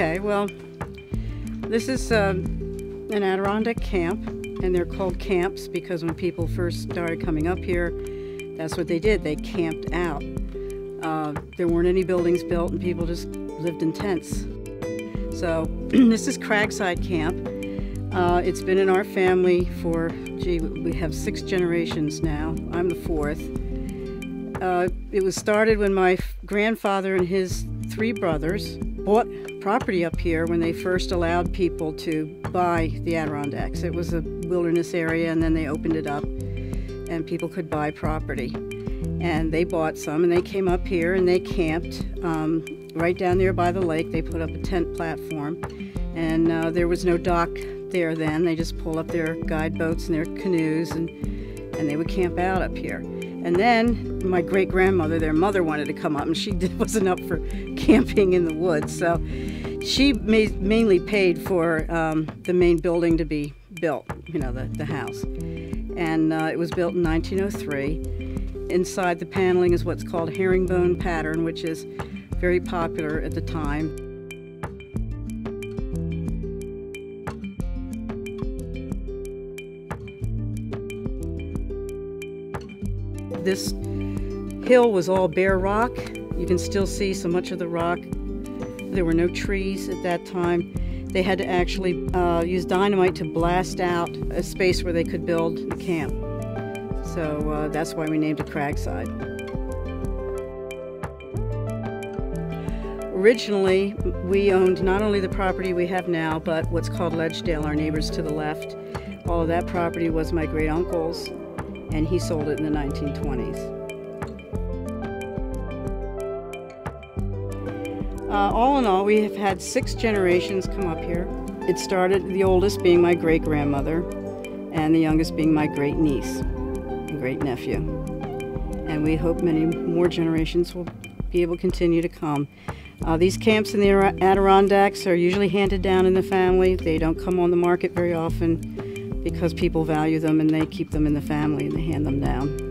Okay, well, this is an Adirondack camp, and they're called camps because when people first started coming up here, that's what they did. They camped out. There weren't any buildings built, and people just lived in tents. So this is Cragside Camp. It's been in our family for, we have 6 generations now. I'm the 4th. It was started when my grandfather and his 3 brothers bought property up here when they first allowed people to buy the Adirondacks. It was a wilderness area, and then they opened it up and people could buy property. And they bought some, and they came up here and they camped right down there by the lake. They put up a tent platform, and there was no dock there then. They just pulled up their guide boats and their canoes, and they would camp out up here. And then my great-grandmother, their mother, wanted to come up, and she wasn't up for camping in the woods. So she mainly paid for the main building to be built, you know, the house. And it was built in 1903. Inside the paneling is what's called herringbone pattern, which is very popular at the time. This hill was all bare rock. You can still see so much of the rock. There were no trees at that time. They had to actually use dynamite to blast out a space where they could build the camp. So that's why we named it Cragside. Originally, we owned not only the property we have now, but what's called Ledgedale, our neighbors to the left. All of that property was my great-uncle's, and he sold it in the 1920s. All in all, we have had 6 generations come up here. It started, the oldest being my great-grandmother, and the youngest being my great-niece and great-nephew. And we hope many more generations will be able to continue to come. These camps in the Adirondacks are usually handed down in the family. They don't come on the market very often because people value them and they keep them in the family and they hand them down.